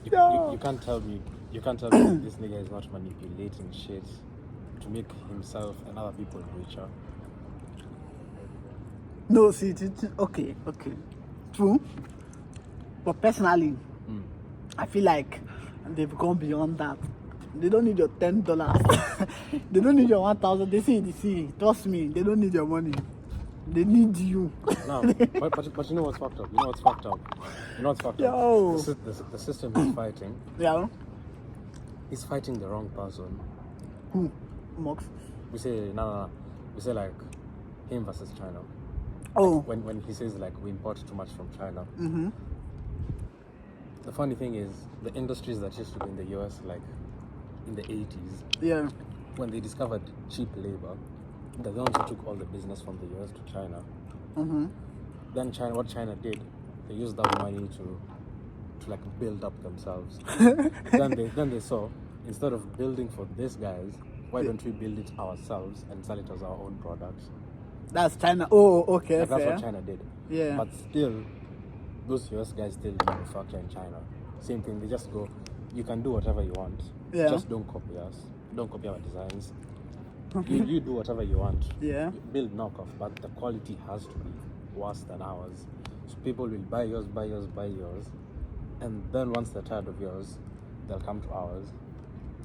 You can't tell me this nigga is not manipulating shit to make himself and other people richer. No, see, okay. True. But personally, I feel like they've gone beyond that. They don't need your $10. They don't need your 1,000. They see. Trust me, they don't need your money. They need you. No, but you know what's fucked up? Yo. The system is fighting. Yeah. He's fighting the wrong person. Who? Mox? We say no. We say like him versus China. Oh. Like when he says like we import too much from China. Mm-hmm. The funny thing is the industries that used to be in the US like in the 80s. Yeah. When they discovered cheap labor, they're the ones who took all the business from the US to China. Mm-hmm. Then what China did, they used that money to like build up themselves. then they saw, instead of building for these guys, why don't we build it ourselves and sell it as our own products? That's China. Oh, okay. Like that's fair. what China did. Yeah. But still, those US guys still manufacture in China. Same thing, they just go, you can do whatever you want. Yeah. Just don't copy us. Don't copy our designs. You do whatever you want. Yeah. You build knockoff, but the quality has to be worse than ours. So people will buy yours. And then once they're tired of yours, they'll come to ours.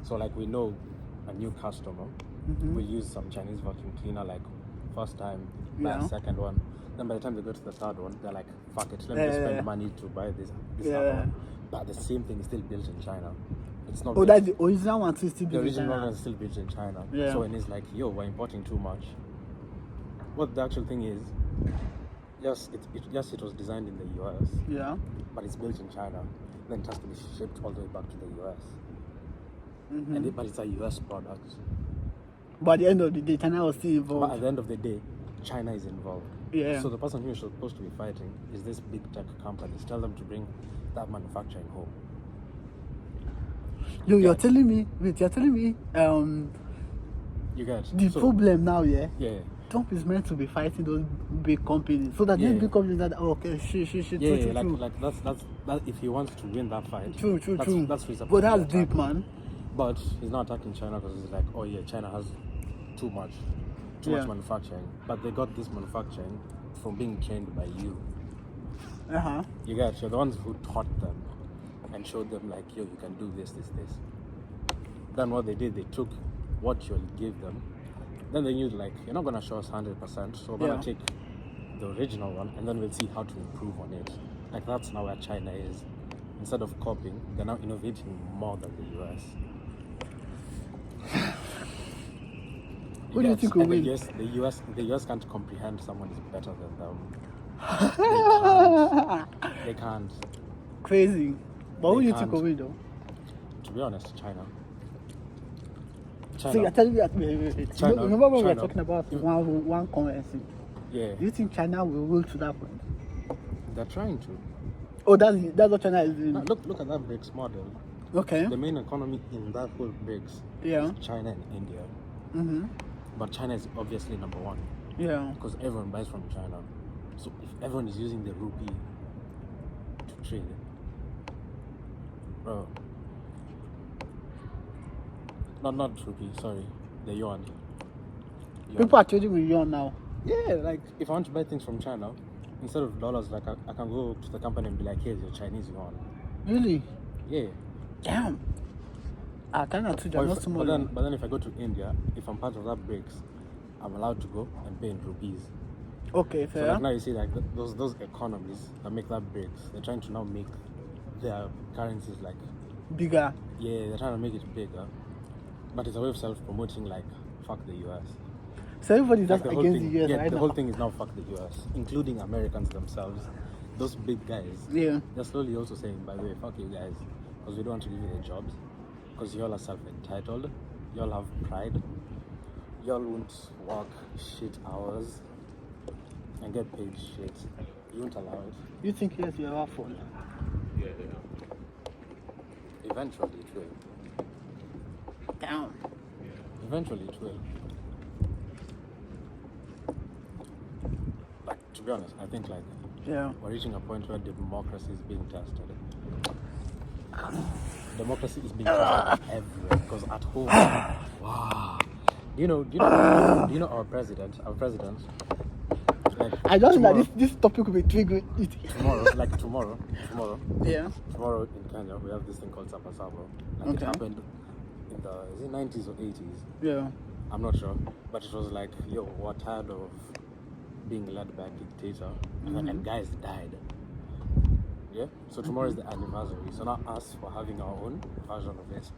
So like we know a new customer will use some Chinese vacuum cleaner like first time, buy a second one. Then by the time they go to the third one, they're like, fuck it, let me just spend money to buy this other one. But the same thing is still built in China. It's not. Oh, that's the original one still the built in original China. one is still built in China. Yeah. So when it's like, yo, we're importing too much. What the actual thing is, it was designed in the US. Yeah. But it's built in China. Then it has to be shipped all the way back to the US. Mm-hmm. But it's a US product. But at the end of the day, China was still involved. But at the end of the day, China is involved. Yeah. So the person who is supposed to be fighting is this big tech companies. Tell them to bring that manufacturing home. Yo, you're telling me, You get the problem now, yeah? Yeah. Trump is meant to be fighting those big companies, so that these big companies that shit. Yeah, like that's if he wants to win that fight. True. That's his But that's attack. deep, man. But he's not attacking China because he's like, oh yeah, China has too much manufacturing. But they got this manufacturing from being trained by you. You get, you're the ones who taught them and showed them like, yo, you can do this. Then what they did, they took what you'll give them. Then they knew like, you're not gonna show us 100%, so we're gonna take the original one and then we'll see how to improve on it. Like that's now where China is. Instead of copying, they're now innovating more than the US. What do you think will win? The US can't comprehend someone is better than them. They can't. Crazy. But who do you think will win though? To be honest, China. See, I tell you that. Wait. China, remember when we were China. talking about one currency? Yeah. Do you think China will rule to that point? They're trying to. Oh, that's what China is doing. Now, look at that BRICS model. Okay. The main economy in that whole BRICS is China and India. Mm-hmm. But China is obviously number one. Yeah. Because everyone buys from China. So if everyone is using the rupee to trade, bro. Not rupee, sorry. The yuan. People are trading with yuan now. Yeah, like if I want to buy things from China, instead of dollars, like I can go to the company and be like, here's your Chinese yuan. Really? Yeah. Damn. China too, they're not small. But then if I go to India, if I'm part of that BRICS, I'm allowed to go and pay in rupees. Okay, fair. So like now you see like those economies that make that BRICS, they're trying to now make their currencies like bigger. Yeah, they're trying to make it bigger. But it's a way of self-promoting like fuck the US. So everybody's Like just against the US yeah, right the now. whole thing is now fuck the US, including Americans themselves. Those big guys. Yeah. They're slowly also saying, by the way, fuck you guys, because we don't want to give you the jobs, because y'all are self-entitled, y'all have pride, y'all won't work shit hours and get paid shit. You won't allow it. You think yes, you are full? Yeah. Eventually it will. Damn. Eventually it will. Like, to be honest, I think like we're reaching a point where democracy is being tested. democracy is being tested everywhere. Because at home, wow. Do you know our president? Like I don't know tomorrow- that this topic will be triggering it. tomorrow. Yeah. Tomorrow in Kenya, we have this thing called Sapa Sabo. Like Okay. it happened in the 90s or 80s. Yeah. I'm not sure, but it was like, yo, we're tired of being led by a dictator, and guys died. Yeah. So tomorrow is the anniversary. So now us, we're having our own version of it.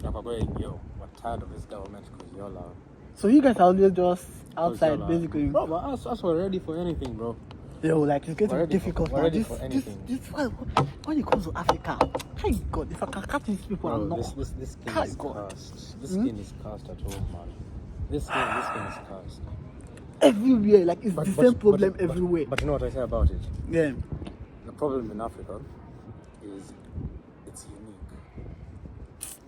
Like we're going, yo, we're tired of this government because y'all are. So you guys are always just outside, y'all are- basically. Bro, but us, we're ready for anything, bro. Yo, like it's getting We're ready difficult for- we're now. ready This, for this, anything. this, when it comes to Africa, thank God, if I can catch these people, I'm Bro, not. this skin Hi, is God. cursed. This skin is cursed at home, man. This skin is cursed. Everywhere, like it's the same problem everywhere. But you know what I say about it? Yeah. The problem in Africa is it's unique.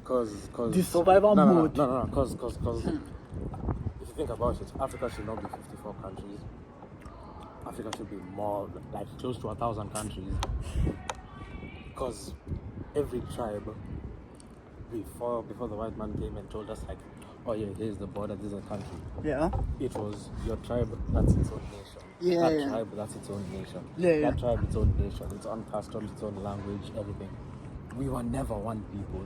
Cause The survival mode. No. Cause if you think about it, Africa should not be 54 countries. Africa should be more like close to 1,000 countries. Because every tribe before the white man came and told us like, oh yeah, here's the border, this is a country. Yeah. It was your tribe, that's its own nation. Yeah, That yeah. tribe, that's its own nation. Yeah, yeah. That tribe, its own nation, its own customs, its own language, everything. We were never one people.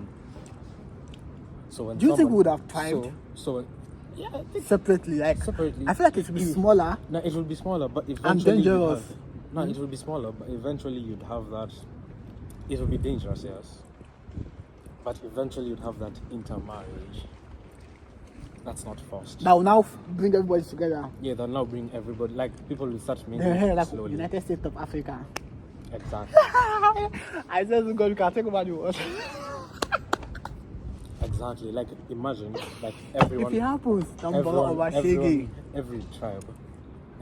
So when Do you think someone- we would have tried? So yeah, I think Separately, like separately. I feel like it should be smaller. No, it will be smaller, but eventually. dangerous. It will be smaller, but eventually you'd have that. It will be dangerous, yes. But eventually you'd have that intermarriage. That's not forced. That will now bring everybody together. Yeah, they'll now bring everybody. Like people will start mingling Like slowly. United States of Africa. Exactly. I said to God, you can take over the world. Exactly. Like imagine, like everyone. If it happens,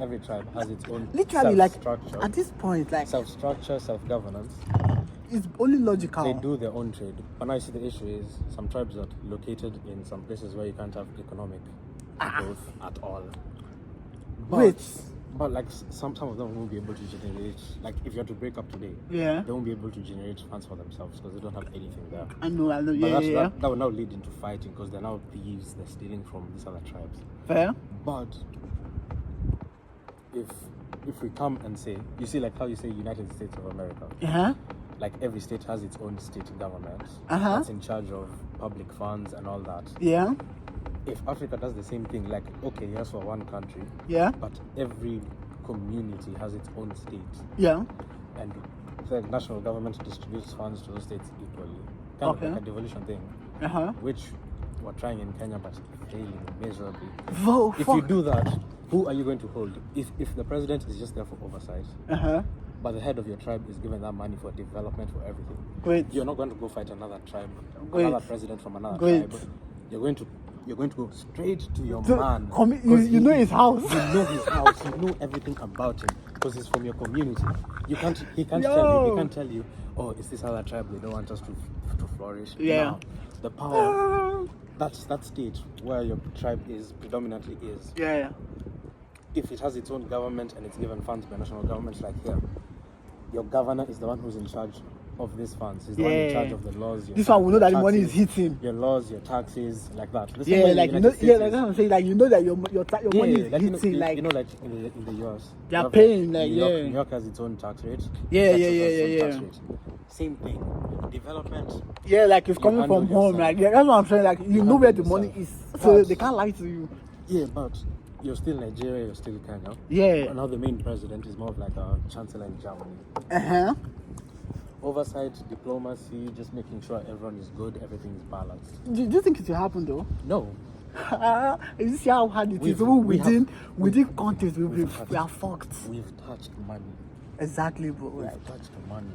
every tribe has its own literally, like self-structure. at this point, like Self-structure, self-governance. it's only logical. They do their own trade. But now you see the issue is some tribes are located in some places where you can't have economic growth at all. Wait. But like some of them won't be able to generate, like if you had to break up today, Yeah. they won't be able to generate funds for themselves because they don't have anything there. I know. But Yeah. that will now lead into fighting because they're now thieves, they're stealing from these other tribes. Fair. But if we come and say, you see like how you say United States of America, Yeah. like every state has its own state government Uh-huh. that's in charge of public funds and all that. Yeah. If Africa does the same thing, like okay, yes, we're one country, Yeah. but every community has its own state, Yeah. and the national government distributes funds to those states equally, kind Okay. of like a devolution thing, Uh-huh. which we're trying in Kenya but failing miserably. Whoa, If you do that, who are you going to hold? If the president is just there for oversight, Uh-huh. but the head of your tribe is given that money for development, for everything, Great. you're not going to go fight another tribe, Great. another president from another Great. tribe. You're going to go straight to your So, man. you 'Cause know his house. You know his house. You know everything about him because he's from your community. He can't tell you. Yo. He can't tell you. Oh, it's this other tribe. They don't want us to flourish. Yeah. No. The power. That's that state where your tribe is predominantly is. Yeah. If it has its own government and it's given funds by national governments like here, your governor is the one who's in charge of these funds. He's the one in Yeah. charge of the laws. This one we know that the money is taxes, hitting. your laws, your taxes, like that. The same Yeah, way in like the you know, United yeah, States like is. I'm saying, like you know that your money is like, hitting, like you know, like in the US, They are you have, paying, like, New York, yeah. New York has its own tax rate. Yeah, Texas yeah, has its own yeah, tax yeah. rate. Same thing. Development. yeah, like it's You coming handle from home, yourself. like yeah, that's what I'm saying. Like you know handle where the money yourself. is, so But- they can't lie to you. Yeah, but you're still Nigeria, you're still Kenya. Yeah. But now the main president is more of like a chancellor in Germany. Uh-huh. Oversight, diplomacy, just making sure everyone is good, everything is balanced. Do you think it will happen though? No. You see how hard it is. We Even have- within countries, we we've are fucked. We've touched money. Exactly, bro. We've Like, touched money.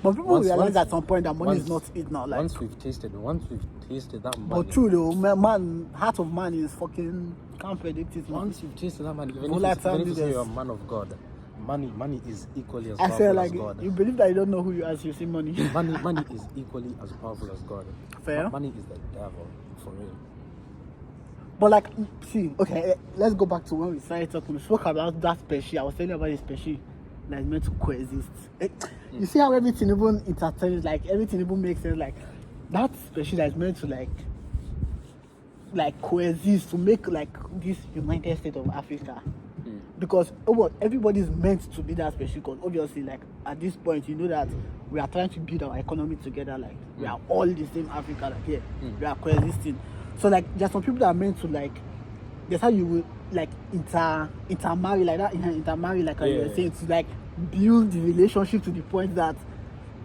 but people Once- realize once- at some point that money is not once- it now. Like, once we've tasted that money. but true though, man, heart of man is fucking can't predict it. Man. Once you've tasted that money, even All if that you time say leaders. you're a man of God, money is equally as I powerful said as like God. you believe that you don't know who you are, so you see money. Money is equally as powerful as God. Fair. But money is the devil, for real. But like, see, okay, let's go back to when we started talking. We spoke about that species. I was telling you about the species. that is meant to coexist. You see how everything even entertains, like everything even makes sense, like that species that is meant to like coexist, to make like this United States of Africa. Because everybody is meant to be that species, because obviously like at this point you know that we are trying to build our economy together, like we are all the same Africa, like we are coexisting. So like there's some people that are meant to like, that's how you will like intermarry like that, intermarry like you were saying, to like build the relationship to the point that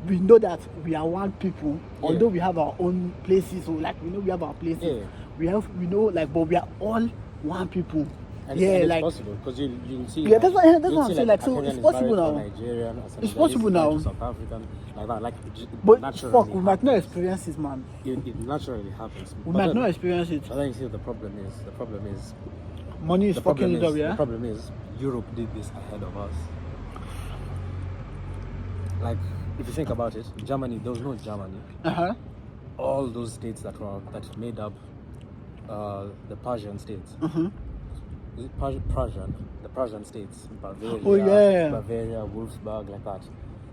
we know that we are one people, although we have our own places. So like we know we have our places, we know like, but we are all one people. And it's like possible, because you'll see. Yeah, that's what I'm saying. Like, so it's possible now. Nigerian, it's possible now. South African, like that, like. But fuck, we might not experience it, man. It naturally happens. We might not experience it. But then you see, the problem is. Money is fucking it up, yeah. The problem is Europe did this ahead of us. Like, if you think about it, Germany, there was no Germany. All those states that made up the Persian states. The Prussian states, Bavaria, Bavaria, Wolfsburg, like that.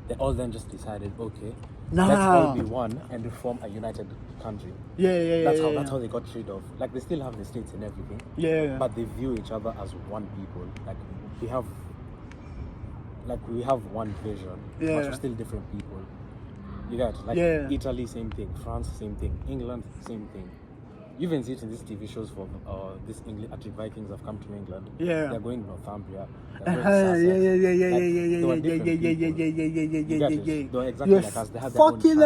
They all then just decided, okay, let's all be one and form a united country. That's how they got rid of. Like, they still have the states and everything. But they view each other as one people. Like we have one vision, but we're still different people. You get like Italy, same thing. France, same thing. England, same thing. You even see it in these TV shows for this English Arctic Vikings have come to England. They're going to Northumbria. They're exactly like us. They have their own time,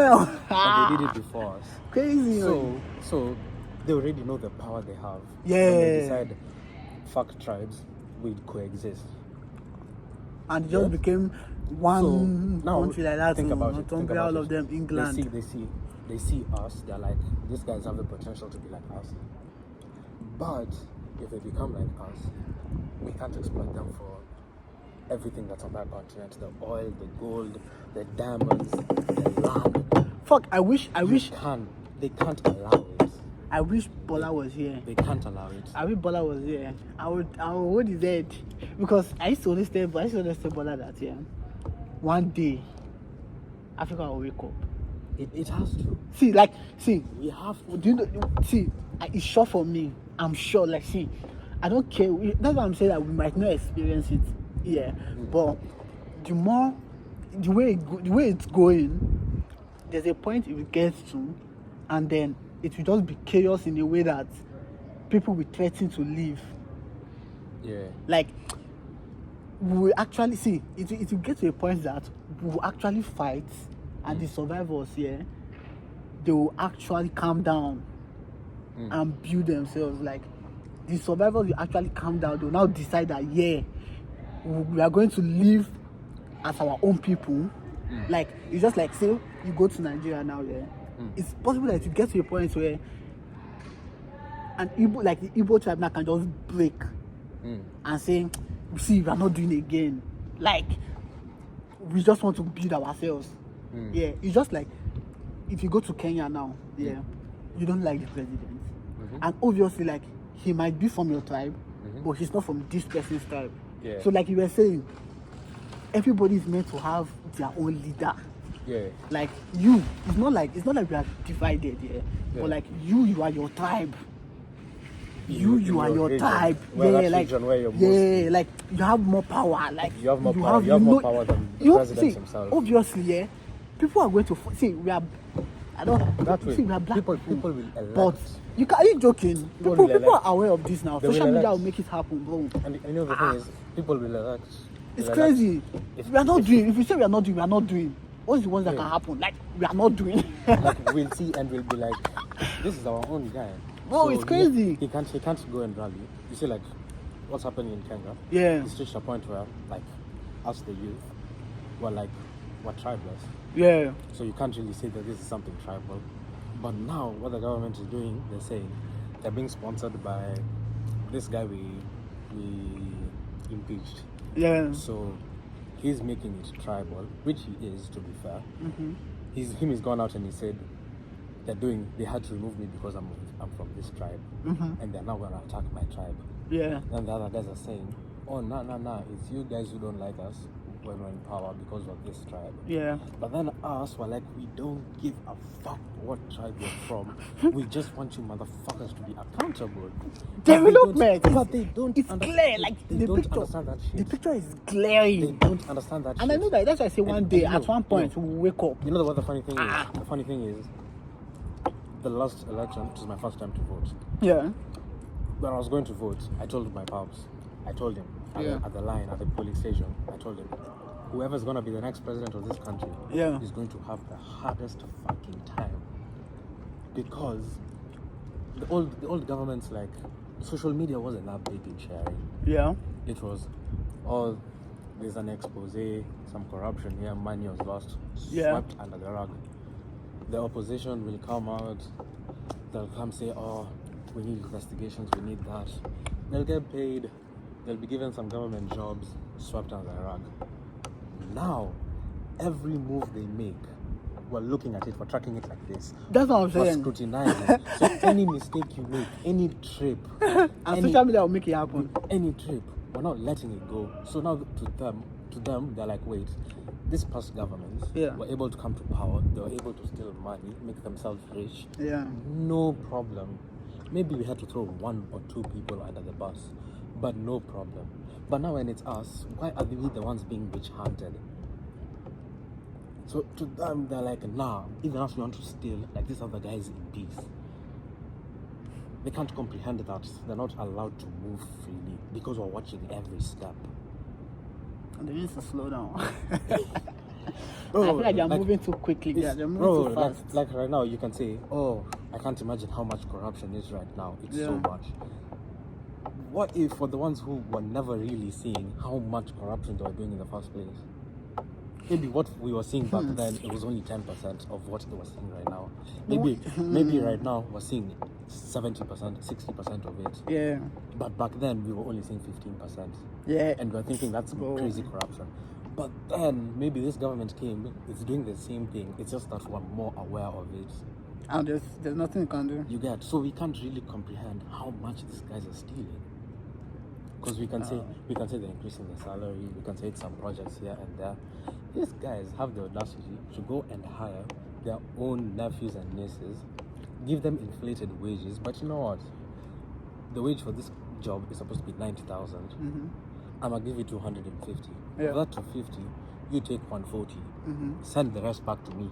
but they did it before us. Crazy. So they already know the power they have. When they decide, fuck tribes, we coexist. And it just became one country like that. Think about Northumbria, all of them, England. They see us, they're like, these guys have the potential to be like us. But if they become like us, we can't exploit them for everything that's on that continent. The oil, the gold, the diamonds, the land. Fuck, I wish they can't allow it. I wish Bola was here. They can't allow it. I wish Bola was here. I would hold his head. Because I used to always tell Bola that one day Africa will wake up. It has to. See, we have to. Do you know, it's sure for me. I'm sure. Like, see, I don't care. That's why I'm saying that we might not experience it. But the way it's going, there's a point it will get to, and then it will just be chaos in a way that people will threaten to leave. Like, we will actually see it will get to a point that we will actually fight. And the survivors here, they will actually calm down and build themselves. Like, the survivors will actually calm down. They will now decide that, we are going to live as our own people. Like, it's just like, say, you go to Nigeria now, it's possible that you get to a point where the Igbo tribe now can just break and say, see, we are not doing it again. Like, we just want to build ourselves. It's just like if you go to Kenya now, you don't like the president, and obviously, like, he might be from your tribe, but he's not from this person's tribe. So, like you were saying, everybody is meant to have their own leader. Like, it's not like we are divided. But like you are your tribe. You are your tribe. Like you have more power. Like, you have more power than the president himself. Obviously, people are going to see. We are. I don't. That way, we are black people will elect. But are you joking? People are aware of this now. Social media will make it happen, bro. And you know the thing is, people will elect. It's crazy. If we say we are not doing. What's the ones that can happen? Like, we are not doing. Like, we'll see and we'll be like, this is our own guy. Bro, it's crazy. He can't go and rally. You see, like, what's happening in Kenya? It's reached a point where, like, us the youth, we're tribeless. So you can't really say that this is something tribal. But now, what the government is doing, they're saying they're being sponsored by this guy we impeached. So he's making it tribal, which he is, to be fair. He's gone out and he said they had to remove me because I'm from this tribe, and they're now gonna attack my tribe. And the other guys are saying, oh, nah, it's you guys who don't like us when we're in power because of this tribe. Yeah. But then us were like, we don't give a fuck what tribe you're from. We just want you motherfuckers to be accountable. Development. But they don't. It's clear. Like they the don't picture. understand that shit. The picture is glaring. They don't understand that and shit. I know that. That's why I say one day, at one point, no. we'll wake up. You know what the funny thing is? The funny thing is, the last election, which is my first time to vote. Yeah. When I was going to vote, I told my pops. I told him at the line at the polling station. I told him, whoever's gonna be the next president of this country is going to have the hardest fucking time, because the old governments, like, social media wasn't that big in sharing. Yeah. It was all, there's an expose, some corruption here, money was lost, swept under the rug. The opposition will come out, they'll come say, oh, we need investigations, we need that. They'll get paid, they'll be given some government jobs, swept under the rug. Now, every move they make, we're looking at it, we're tracking it like this. That's what I'm saying. We're scrutinizing. So any mistake you make, any trip, and social media will make it happen. Any trip, we're not letting it go. So now to them, they're like, wait, this past governments were able to come to power, they were able to steal money, make themselves rich. Yeah. No problem. Maybe we had to throw 1 or 2 people under the bus, but no problem. But now when it's us, why are we the ones being witch hunted? So to them, they're like, nah, even if you want to steal, like these other guys in peace. They can't comprehend that they're not allowed to move freely because we're watching every step. They need to slow down. Bro, I feel like they're moving too quickly. They're moving too fast. Like right now, you can say, oh, I can't imagine how much corruption is right now. It's so much. What if for the ones who were never really seeing how much corruption they were doing in the first place? Maybe what we were seeing back then, it was only 10% of what they were seeing right now. Maybe right now we're seeing 70%, 60% of it. Yeah. But back then we were only seeing 15%. Yeah. And we're thinking that's crazy corruption. But then maybe this government it's doing the same thing. It's just that we're more aware of it. And there's nothing you can do. You get, so we can't really comprehend how much these guys are stealing. Because we can say they're increasing their salary, we can say it's some projects here and there. These guys have the audacity to go and hire their own nephews and nieces, give them inflated wages, but you know what? The wage for this job is supposed to be 90,000. I'm gonna give you 250. Yeah. For that 250, you take 140. Send the rest back to me.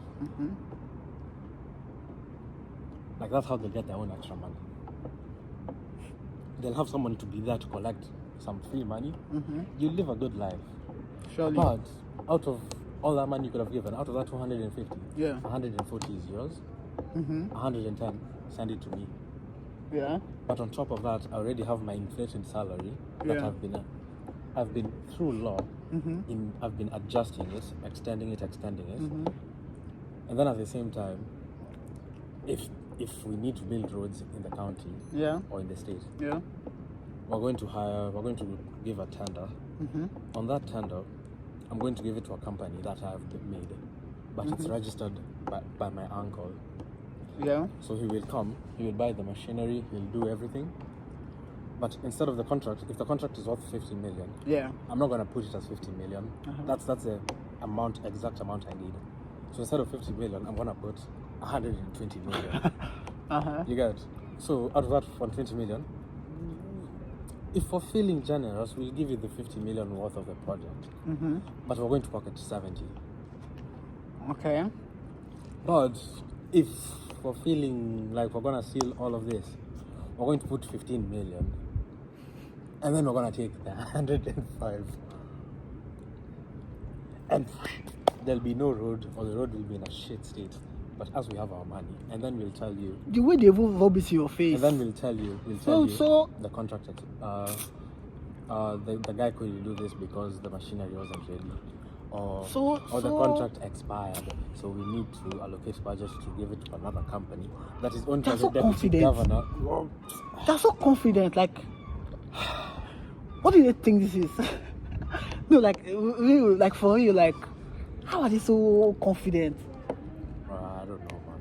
Like that's how they get their own extra money. They'll have someone to be there to collect some free money. You live a good life. Surely. But out of all that money you could have given, out of that 250, 140 is yours. 110, send it to me. Yeah. But on top of that, I already have my inflated salary that I've been through law. I've been adjusting it, extending it. And then at the same time, if we need to build roads in the county or in the state, we're going to give a tender. On that tender, I'm going to give it to a company that I've made, but it's registered by my uncle. Yeah. So he will come, he will buy the machinery, he'll do everything. But instead of the contract, if the contract is worth 50 million, I'm not going to put it as 50 million. That's the exact amount I need. So instead of 50 million, I'm going to put 120 million. You get it? So out of that 120 million, if we're feeling generous, we'll give you the 50 million worth of the project. But we're going to pocket 70. Okay. But if we're feeling like we're going to seal all of this, we're going to put 15 million. And then we're going to take the 105. And there'll be no road, or the road will be in a shit state. But as we have our money, and then we'll tell you. The way they will rub it in your face. And then we'll tell you the contract. The guy couldn't do this because the machinery wasn't ready, or the contract expired. So we need to allocate budget to give it to another company that is owned by the deputy governor. They're so confident. Like, what do they think this is? No, like, really, like for you, like, how are they so confident? I don't know, man.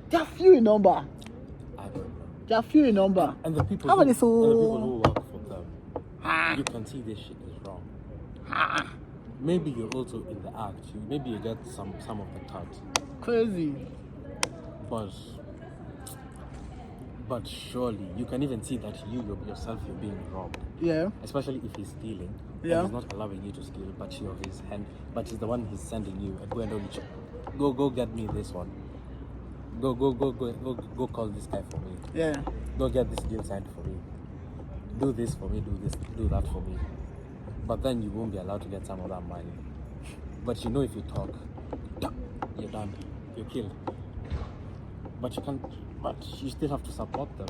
They are few in number. I don't know. They are few in number. And the people, how are they so? And the people who work for them, you can see this shit is wrong. maybe you're also in the act. Maybe you get some of the cut. Crazy. But surely you can even see that yourself you're being robbed. Yeah. Especially if he's stealing. Yeah. And he's not allowing you to steal, but you're his hand. But he's the one he's sending you. And go get me this one. Go call this guy for me. Yeah. Go get this deal signed for me. Do this for me. Do that for me. But then you won't be allowed to get some of that money. But you know if you talk, you're done. You're killed. But you still have to support them.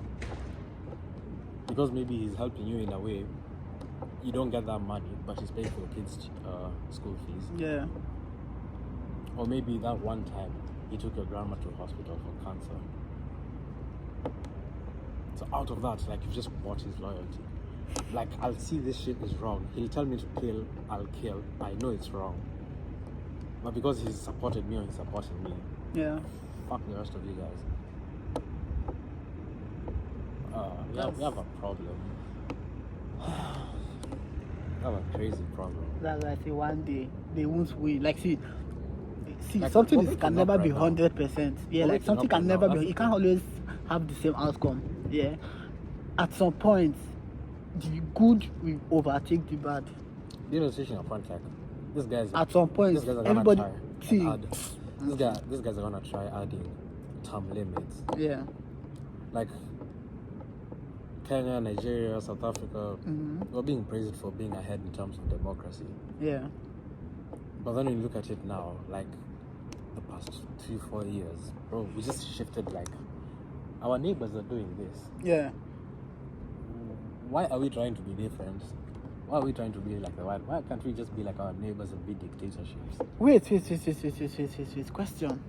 Because maybe he's helping you in a way. You don't get that money, but he's paying for your kids' school fees. Yeah. Or maybe that one time he took your grandma to hospital for cancer. So out of that, like, you just bought his loyalty. Like, I'll see this shit is wrong. He'll tell me to kill, I'll kill. I know it's wrong. But because he's supported me or he's supporting me, yeah, fuck the rest of you guys. We have a problem. We have a crazy problem. That's why I say one day they won't win. Like, see, Like, something we're can waking never up be right now. 100%. Yeah, We're like waking something up can right never now. be. You can't always have the same outcome. Yeah. At some point, the good will overtake the bad. You know, switching a point, like, this guy's. At some point, These guys are everybody gonna try see. and add. These guys are gonna try adding term limits. Yeah. Like Kenya, Nigeria, South Africa, we're being praised for being ahead in terms of democracy. Yeah. But then when you look at it now, like the past 3-4 years, bro, we just shifted. Like, our neighbors are doing this. Yeah. Why are we trying to be different? Why are we trying to be like the white? Why can't we just be like our neighbors and be dictatorships? Wait. Question.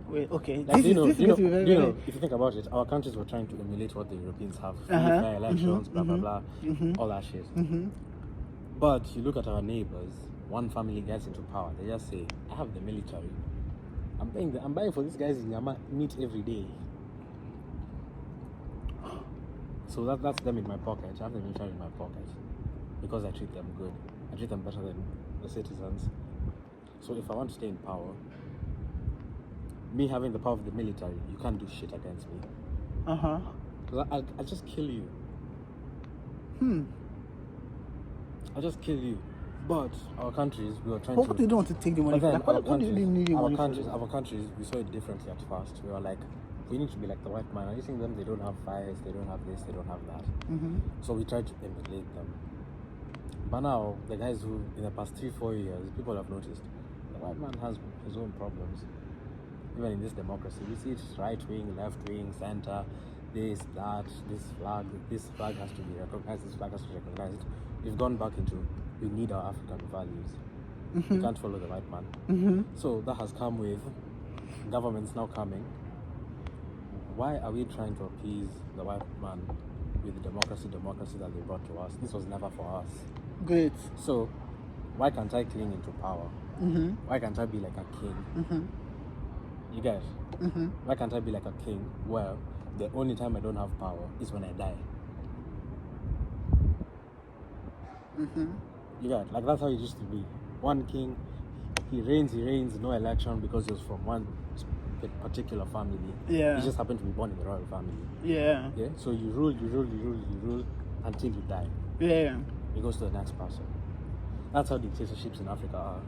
Wait, okay. Like, This is very, very. if you think about it, our countries were trying to emulate what the Europeans have. Free, Uh-huh. fair elections, blah, blah, blah, all that shit. But you look at our neighbors, one family gets into power, they just say, I have the military. I'm buying for these guys in Yama meat every day. So that's them in my pocket. I have the military in my pocket. Because I treat them good. I treat them better than the citizens. So if I want to stay in power, me having the power of the military, you can't do shit against me. Because I'll just kill you. I'll just kill you. But our countries, we were trying But to... what do you don't want to take the money for? Like, what do you need money for? Our countries, we saw it differently at first. We were like, we need to be like the white man. Are you seeing them? They don't have fires, they don't have this, they don't have that. So we tried to emulate them. But now, the guys who, in the past 3-4 years, people have noticed, the white man has his own problems. Even in this democracy, we see it right wing, left wing, center, this, that, this flag has to be recognized, this flag has to be recognized. We've gone back into, we need our African values. We can't follow the white man. So that has come with governments now coming. Why are we trying to appease the white man with the democracy that they brought to us? This was never for us. Great. So why can't I cling into power? Why can't I be like a king? You get it? Why can't I be like a king where the only time I don't have power is when I die? You get it? Like, that's how it used to be. One king, he reigns, no election because he was from one particular family. Yeah. He just happened to be born in the royal family. Yeah. Yeah. So you rule until you die. Yeah. It goes to the next person. That's how dictatorships in Africa are.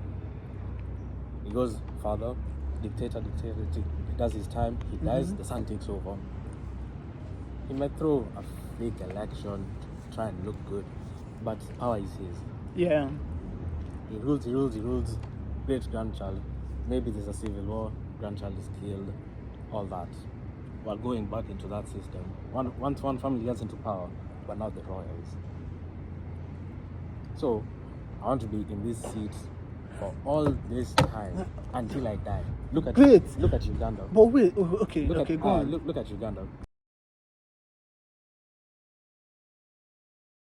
He goes father, dictator, he does his time, he dies, the son takes over. He might throw a fake election to try and look good, but power is his. Yeah. He rules, great grandchild. Maybe there's a civil war, grandchild is killed, all that. While going back into that system, once one family gets into power, but not the royals. So, I want to be in this seat for all this time until I die. Look at Uganda. But wait, okay, Look go on. Look at Uganda.